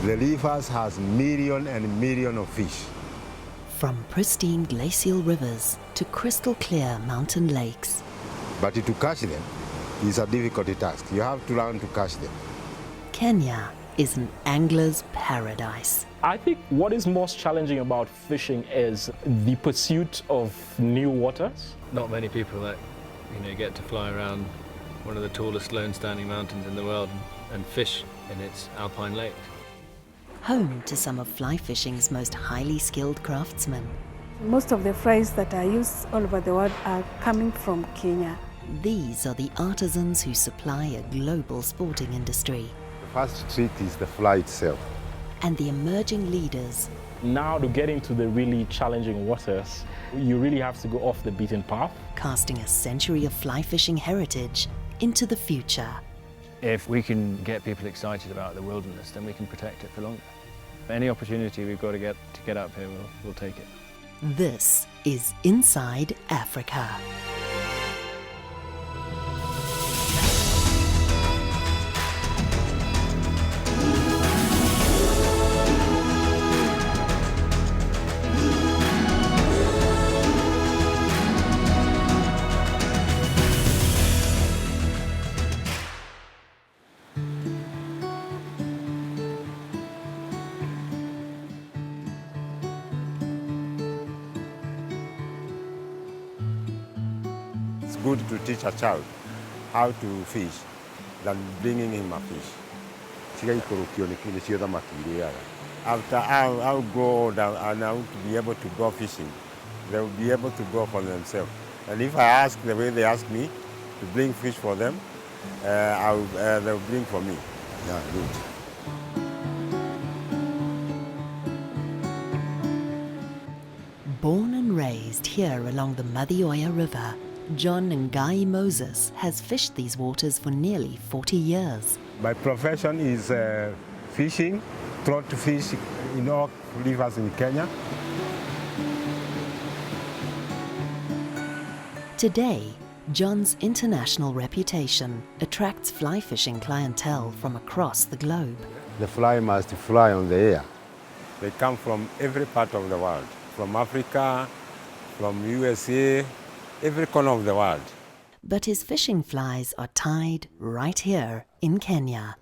The rivers has million and million of fish. From pristine glacial rivers to crystal clear mountain lakes. But to catch them is a difficult task. You have to learn to catch them. Kenya is an angler's paradise. I think what is most challenging about fishing is the pursuit of new waters. Not many people that get to fly around one of the tallest lone standing mountains in the world and fish in its alpine lake. Home to some of fly fishing's most highly skilled craftsmen. Most of the flies that are used all over the world are coming from Kenya. These are the artisans who supply a global sporting industry. The first trick is the fly itself. And the emerging leaders. Now to get into the really challenging waters, you really have to go off the beaten path. Casting a century of fly fishing heritage into the future. If we can get people excited about the wilderness, then we can protect it for longer. Any opportunity we've got to get up here, we'll take it. This is Inside Africa. It's good to teach a child how to fish than bringing him a fish. After I'll go down and I'll be able to go fishing, they'll be able to go for themselves. And if I ask the way they ask me to bring fish for them, they'll bring for me. Yeah, good. Born and raised here along the Madioya River, John Ngai Moses has fished these waters for nearly 40 years. My profession is fishing, trout fish in all rivers in Kenya. Today, John's international reputation attracts fly fishing clientele from across the globe. The fly must fly on the air. They come from every part of the world, from Africa, from USA, every corner of the world. But his fishing flies are tied right here in Kenya.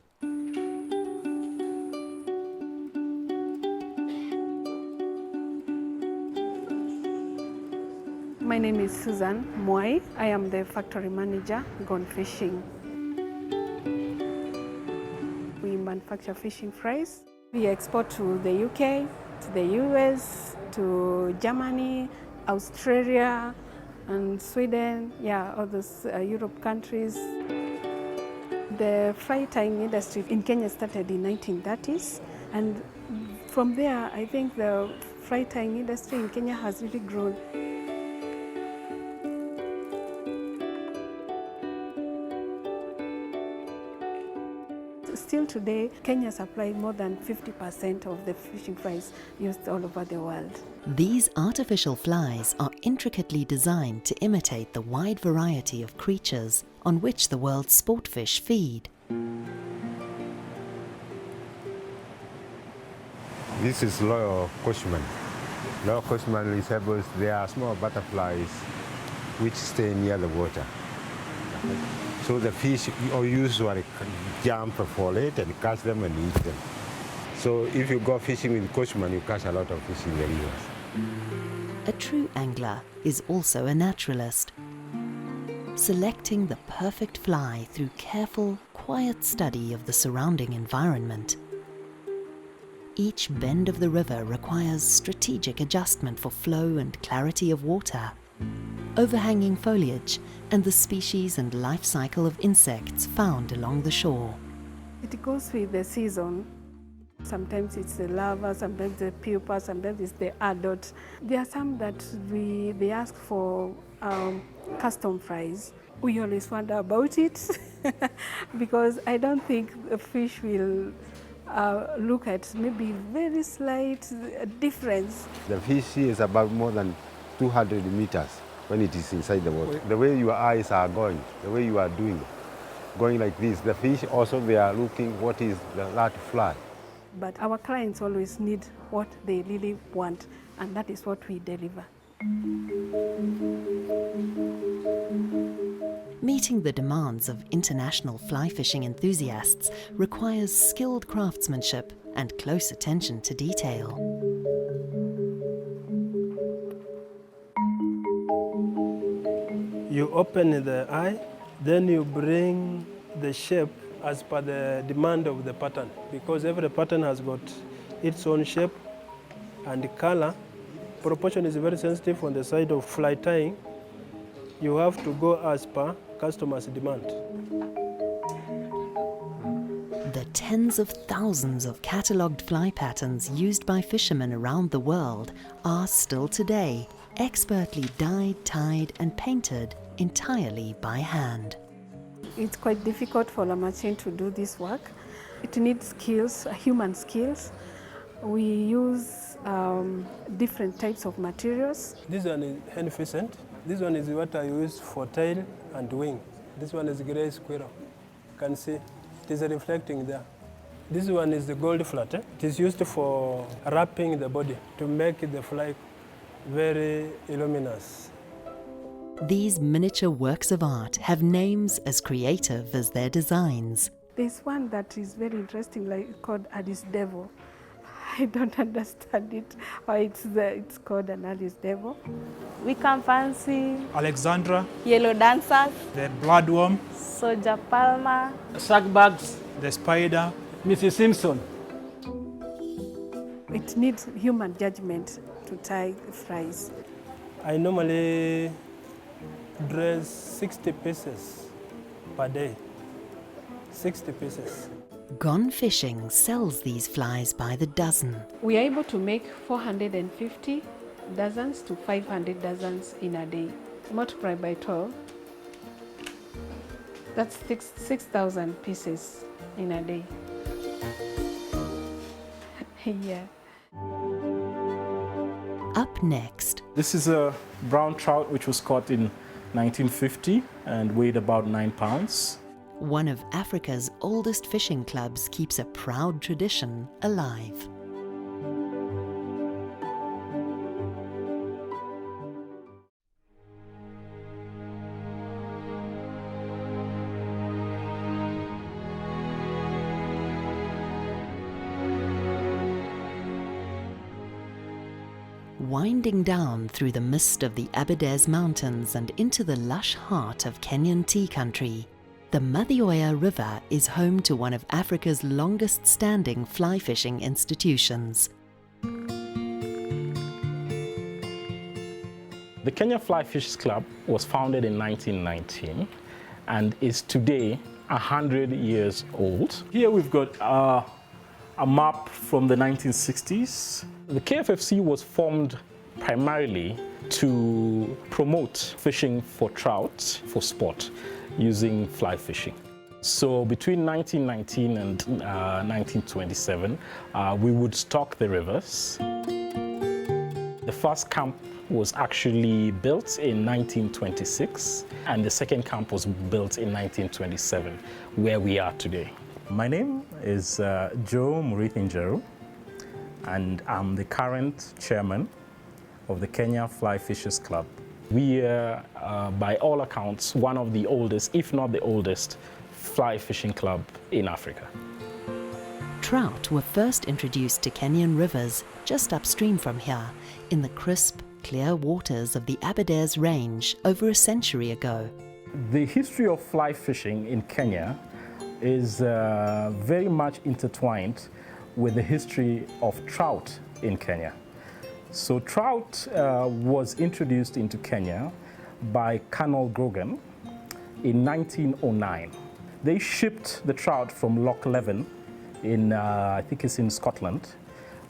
My name is Susan Mwai. I am the factory manager, Gone Fishing. We manufacture fishing fries. We export to the UK, to the US, to Germany, Australia, and Sweden, all those Europe countries. The fly tying industry in Kenya started in 1930s, and from there, I think the fly tying industry in Kenya has really grown. Still today, Kenya supplies more than 50% of the fishing flies used all over the world. These artificial flies are intricately designed to imitate the wide variety of creatures on which the world's sport fish feed. This is loyal Cushman. Loyal Cushman resembles, they are small butterflies which stay near the water. So the fish usually jump for it and catch them and eat them. So if you go fishing with Cushman, you catch a lot of fish in the rivers. A true angler is also a naturalist, selecting the perfect fly through careful, quiet study of the surrounding environment. Each bend of the river requires strategic adjustment for flow and clarity of water, overhanging foliage, and the species and life cycle of insects found along the shore. It goes with the season. Sometimes it's the larva, sometimes the pupa, sometimes it's the adult. There are some that they ask for custom fries. We always wonder about it because I don't think a fish will look at maybe very slight difference. The fish is about more than 200 meters when it is inside the water. The way your eyes are going, the way you are doing, going like this, the fish also they are looking what is that fly. but our clients always need what they really want, and that is what we deliver. Meeting the demands of international fly fishing enthusiasts requires skilled craftsmanship and close attention to detail. You open the eye, then you bring the shape as per the demand of the pattern, because every pattern has got its own shape and color. Proportion is very sensitive on the side of fly tying. You have to go as per customer's demand. The tens of thousands of catalogued fly patterns used by fishermen around the world are still today expertly dyed, tied and painted entirely by hand. It's quite difficult for a machine to do this work. It needs skills, human skills. We use different types of materials. This one is hen pheasant. This one is what I use for tail and wing. This one is grey squirrel. You can see it is reflecting there. This one is the gold flat. It is used for wrapping the body to make the fly very luminous. These miniature works of art have names as creative as their designs. There's one that is very interesting, like called Alice Devil. I don't understand it, why it's called an Alice Devil. We can fancy Alexandra, yellow dancers, the bloodworm, soldier palmer, Sackbags, the spider, Mrs. Simpson. It needs human judgment to tie flies. I normally dress 60 pieces per day. 60 pieces. Gone Fishing sells these flies by the dozen. We are able to make 450 dozens to 500 dozens in a day. Multiply by 12, that's 6,000 pieces in a day. Yeah. Up next, This is a brown trout which was caught in 1950 and weighed about 9 pounds. one of Africa's oldest fishing clubs keeps a proud tradition alive. Winding down through the mist of the Aberdares Mountains and into the lush heart of Kenyan tea country, the Mathioya River is home to one of Africa's longest-standing fly fishing institutions. The Kenya Fly Fishers Club was founded in 1919 and is today 100 years old. Here we've got a map from the 1960s. The KFFC was formed primarily to promote fishing for trout for sport using fly fishing. So between 1919 and 1927, we would stock the rivers. The first camp was actually built in 1926, and the second camp was built in 1927, where we are today. My name is Joe Murithinjeru, and I'm the current chairman of the Kenya Fly Fishers Club. We are, by all accounts, one of the oldest, if not the oldest, fly fishing club in Africa. Trout were first introduced to Kenyan rivers just upstream from here, in the crisp, clear waters of the Aberdares Range over a century ago. The history of fly fishing in Kenya is very much intertwined with the history of trout in Kenya. So trout was introduced into Kenya by Colonel Grogan in 1909. They shipped the trout from Loch Leven in, I think it's in Scotland,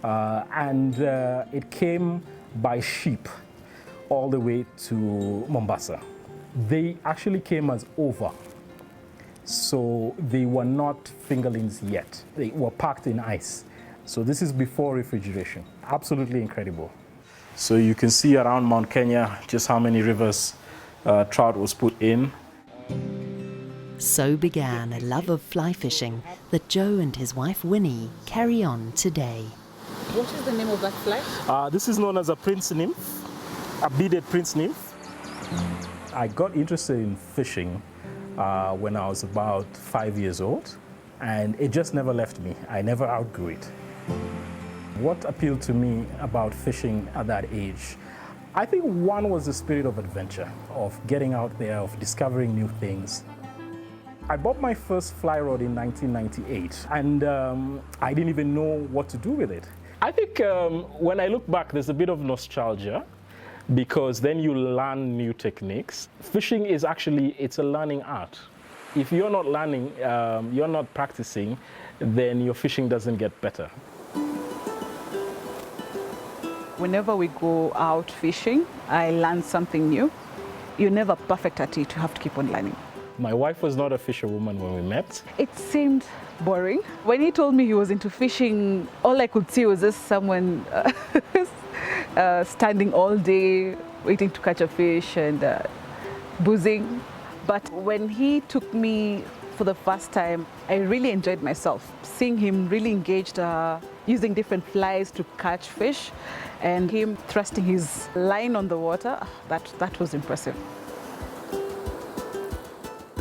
and it came by ship all the way to Mombasa. They actually came as ova, so they were not fingerlings yet. They were packed in ice. So this is before refrigeration. Absolutely incredible. So you can see around Mount Kenya just how many rivers trout was put in. So began a love of fly fishing that Joe and his wife Winnie carry on today. What is the name of that fly? This is known as a prince nymph, a beaded prince nymph. I got interested in fishing when I was about 5 years old, and it just never left me. I never outgrew it. What appealed to me about fishing at that age, I think one was the spirit of adventure, of getting out there, of discovering new things. I bought my first fly rod in 1998, and I didn't even know what to do with it. I think when I look back, there's a bit of nostalgia, because then you learn new techniques. Fishing is actually, it's a learning art. If you're not learning, you're not practicing, then your fishing doesn't get better. Whenever we go out fishing, I learn something new. You're never perfect at it, you have to keep on learning. My wife was not a fisherwoman when we met. It seemed boring. When he told me he was into fishing, all I could see was just someone standing all day, waiting to catch a fish and boozing. But when he took me for the first time, I really enjoyed myself. Seeing him really engaged, using different flies to catch fish, and him thrusting his line on the water, that was impressive.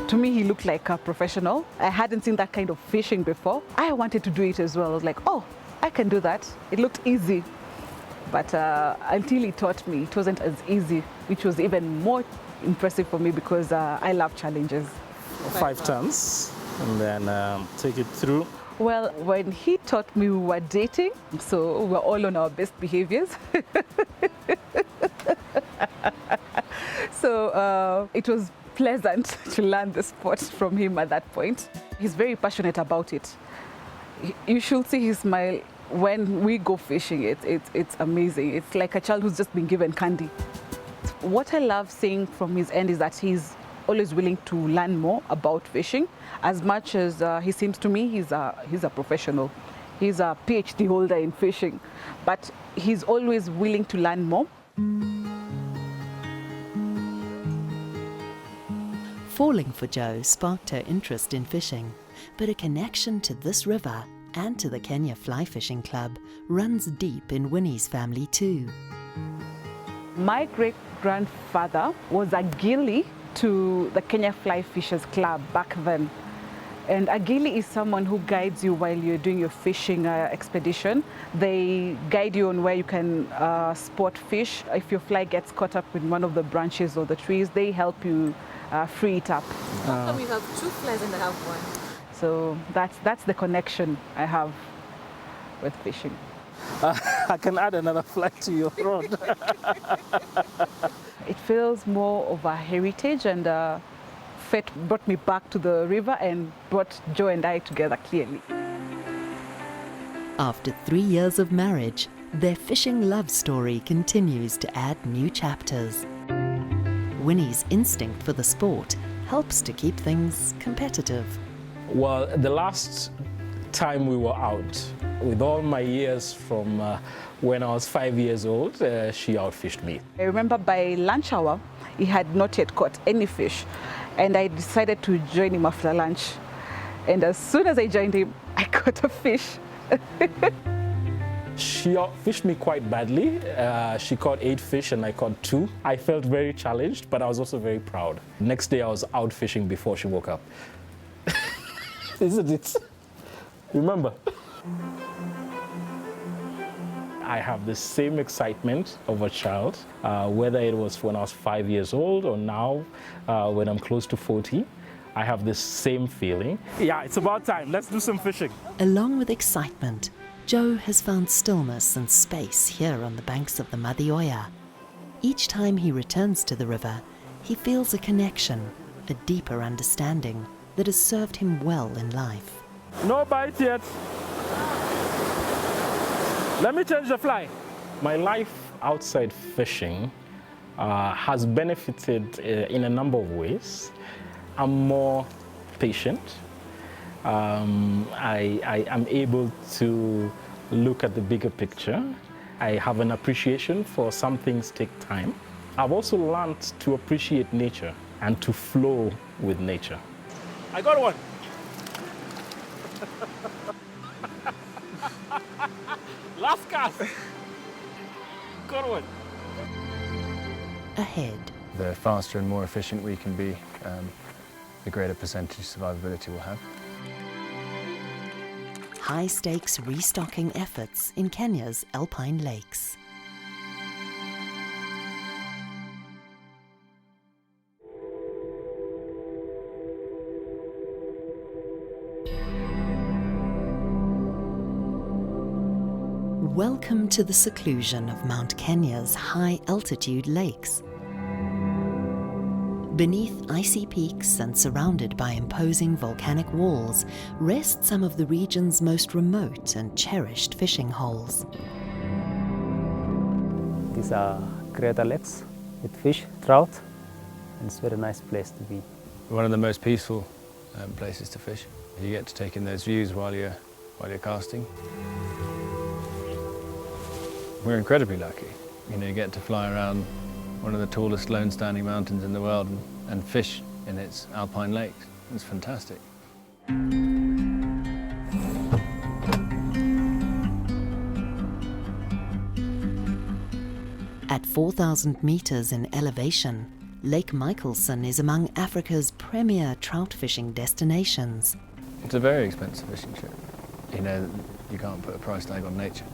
To me, he looked like a professional. I hadn't seen that kind of fishing before. I wanted to do it as well. I was like, oh, I can do that. It looked easy. But until he taught me, it wasn't as easy, which was even more impressive for me because I love challenges. 5 tons, and then take it through. Well, when he taught me, we were dating, so we were all on our best behaviors. So it was pleasant to learn the sport from him at that point. He's very passionate about it. You should see his smile when we go fishing. It's amazing. It's like a child who's just been given candy. What I love seeing from his end is that he's always willing to learn more about fishing. As much as he seems to me, he's a professional. He's a PhD holder in fishing, but he's always willing to learn more. Falling for Joe sparked her interest in fishing, but a connection to this river and to the Kenya Fly Fishing Club runs deep in Winnie's family too. My great-grandfather was a gilly to the Kenya Fly Fishers Club back then. And a gilly is someone who guides you while you're doing your fishing expedition. They guide you on where you can spot fish. If your fly gets caught up in one of the branches or the trees, they help you free it up. How come you have 2 flies and I have 1? So that's the connection I have with fishing. I can add another fly to your rod. It feels more of a heritage, and fate brought me back to the river and brought Joe and I together clearly. After 3 years of marriage, their fishing love story continues to add new chapters. Winnie's instinct for the sport helps to keep things competitive. Well, the last time we were out, with all my years from when I was 5 years old, she outfished me. I remember by lunch hour, he had not yet caught any fish, and I decided to join him after lunch. And as soon as I joined him, I caught a fish. She outfished me quite badly. She caught 8 fish and I caught 2. I felt very challenged, but I was also very proud. Next day I was out fishing before she woke up. Isn't it? Remember? I have the same excitement of a child, whether it was when I was 5 years old or now when I'm close to 40. I have the same feeling. Yeah, it's about time. Let's do some fishing. Along with excitement, Joe has found stillness and space here on the banks of the Madhioya. Each time he returns to the river, he feels a connection, a deeper understanding that has served him well in life. No bite yet. Let me change the fly. My life outside fishing has benefited in a number of ways. I'm more patient. I am able to look at the bigger picture. I have an appreciation for some things take time. I've also learned to appreciate nature and to flow with nature. I got one. Last cast. Got one. Ahead, The faster and more efficient we can be, the greater percentage survivability we'll have. high-stakes restocking efforts in Kenya's alpine lakes. Welcome to the seclusion of Mount Kenya's high-altitude lakes. Beneath icy peaks and surrounded by imposing volcanic walls rest some of the region's most remote and cherished fishing holes. These are crater lakes with fish, trout, and it's a very nice place to be. One of the most peaceful places to fish. You get to take in those views while you're casting. We're incredibly lucky. You know, you get to fly around one of the tallest lone standing mountains in the world and fish in its alpine lakes. It's fantastic. At 4,000 meters in elevation, Lake Michelson is among Africa's premier trout fishing destinations. It's a very expensive fishing trip. You know, you can't put a price tag on nature.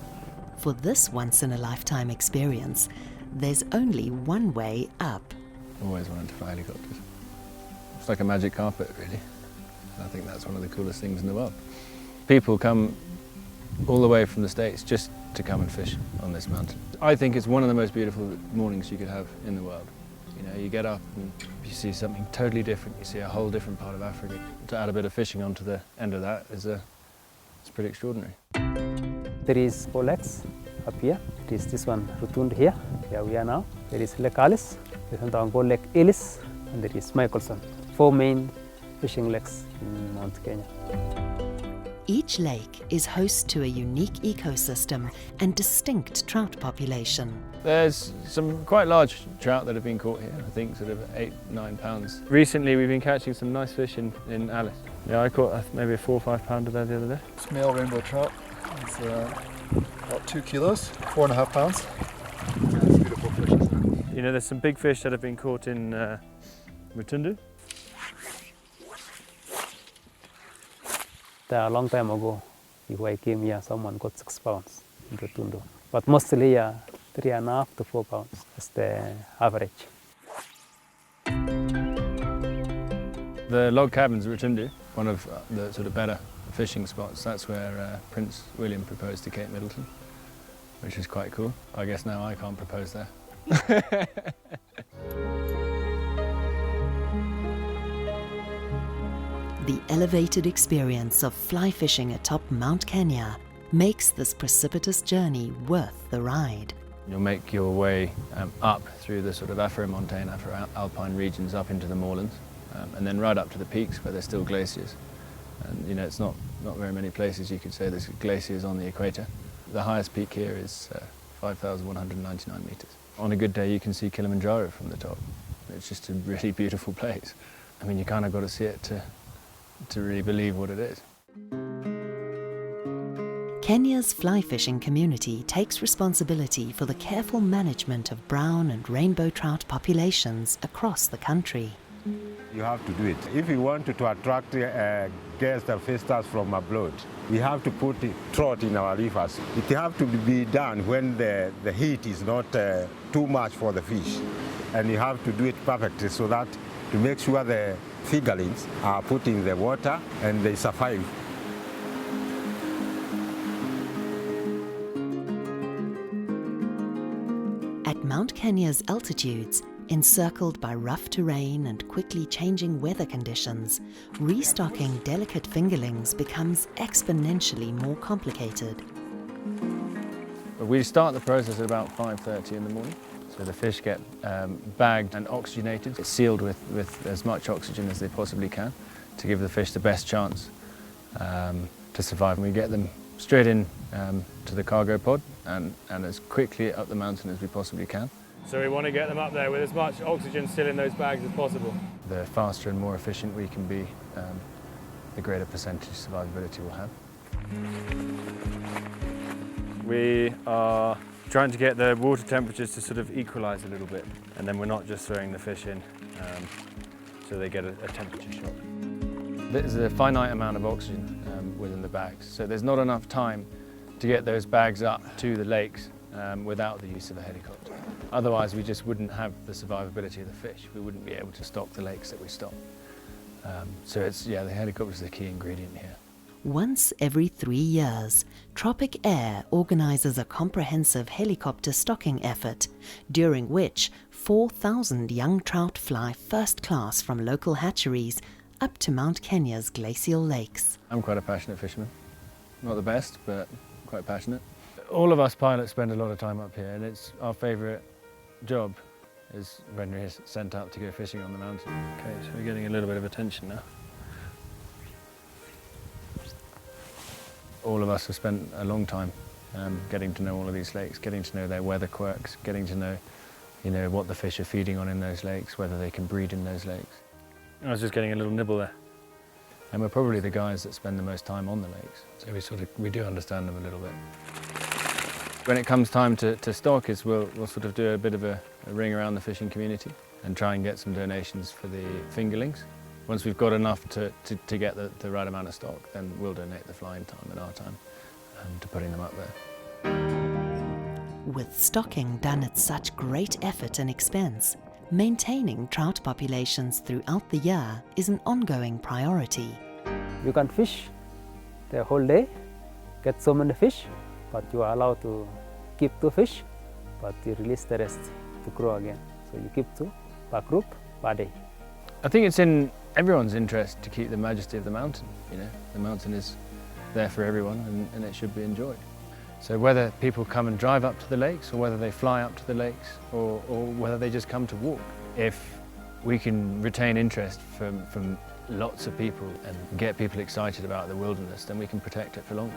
For this once-in-a-lifetime experience, there's only one way up. Always wanted to fly helicopters. It's like a magic carpet, really. And I think that's one of the coolest things in the world. People come all the way from the States just to come and fish on this mountain. I think it's one of the most beautiful mornings you could have in the world. You know, you get up and you see something totally different. You see a whole different part of Africa. To add a bit of fishing onto the end of that it's pretty extraordinary. There is 4 lakes up here. It is this one, Rotund here, where we are now. There is Lake Alice, there is another Lake Ellis, and there is Michelson. 4 main fishing lakes in Mount Kenya. Each lake is host to a unique ecosystem and distinct trout population. There's some quite large trout that have been caught here, I think sort of 8-9 pounds. Recently we've been catching some nice fish in Alice. Yeah, I caught maybe a 4 or 5 pounder there the other day. It's male rainbow trout. It's about 2 kilos, 4.5 pounds. It's beautiful fish, isn't it? You know, there's some big fish that have been caught in Rotundu. A long time ago, before I came here, someone got 6 pounds in Rotundo. But mostly 3.5 to 4 pounds is the average. The log cabins at Rotundu, one of the sort of better fishing spots. That's where Prince William proposed to Kate Middleton, which is quite cool. I guess now I can't propose there. The elevated experience of fly fishing atop Mount Kenya makes this precipitous journey worth the ride. You'll make your way up through the sort of Afro-montane, Afro-alpine regions up into the moorlands, and then right up to the peaks where there's still glaciers. And you know, it's not very many places you could say there's glaciers on the equator. The highest peak here is 5,199 meters. On a good day you can see Kilimanjaro from the top. It's just a really beautiful place. I mean, you kind of got to see it to really believe what it is. Kenya's fly fishing community takes responsibility for the careful management of brown and rainbow trout populations across the country. You have to do it. If you want to attract guests and visitors from abroad, we have to put trout in our rivers. It has to be done when the heat is not too much for the fish. And you have to do it perfectly so that to make sure the fingerlings are put in the water and they survive. At Mount Kenya's altitudes, encircled by rough terrain and quickly changing weather conditions, restocking delicate fingerlings becomes exponentially more complicated. We start the process at about 5:30 in the morning. So the fish get bagged and oxygenated. It's sealed with as much oxygen as they possibly can to give the fish the best chance to survive. And we get them straight in to the cargo pod and as quickly up the mountain as we possibly can. So we want to get them up there with as much oxygen still in those bags as possible. The faster and more efficient we can be, the greater percentage survivability we'll have. We are trying to get the water temperatures to sort of equalise a little bit, and then we're not just throwing the fish in so they get a temperature shock. There's a finite amount of oxygen within the bags, so there's not enough time to get those bags up to the lakes without the use of a helicopter. Otherwise we just wouldn't have the survivability of the fish. We wouldn't be able to stock the lakes that we stock. So the helicopter is the key ingredient here. Once every 3 years, Tropic Air organizes a comprehensive helicopter stocking effort, during which 4,000 young trout fly first class from local hatcheries up to Mount Kenya's glacial lakes. I'm quite a passionate fisherman. Not the best, but quite passionate. All of us pilots spend a lot of time up here, and it's our favourite job is when we're sent out to go fishing on the mountain. Okay, so we're getting a little bit of attention now. All of us have spent a long time getting to know all of these lakes, getting to know their weather quirks, getting to know, what the fish are feeding on in those lakes, whether they can breed in those lakes. I was just getting a little nibble there. And we're probably the guys that spend the most time on the lakes, so we do understand them a little bit. When it comes time to stock, we'll sort of do a bit of a ring around the fishing community and try and get some donations for the fingerlings. Once we've got enough to get the right amount of stock, then we'll donate the flying time and our time to putting them up there. With stocking done at such great effort and expense, maintaining trout populations throughout the year is an ongoing priority. You can fish the whole day, get so many fish, but you are allowed to keep 2 fish, but you release the rest to grow again. So you keep 2 per group per day. I think it's in everyone's interest to keep the majesty of the mountain. The mountain is there for everyone, and it should be enjoyed. So whether people come and drive up to the lakes, or whether they fly up to the lakes, or whether they just come to walk, if we can retain interest from lots of people and get people excited about the wilderness, then we can protect it for longer.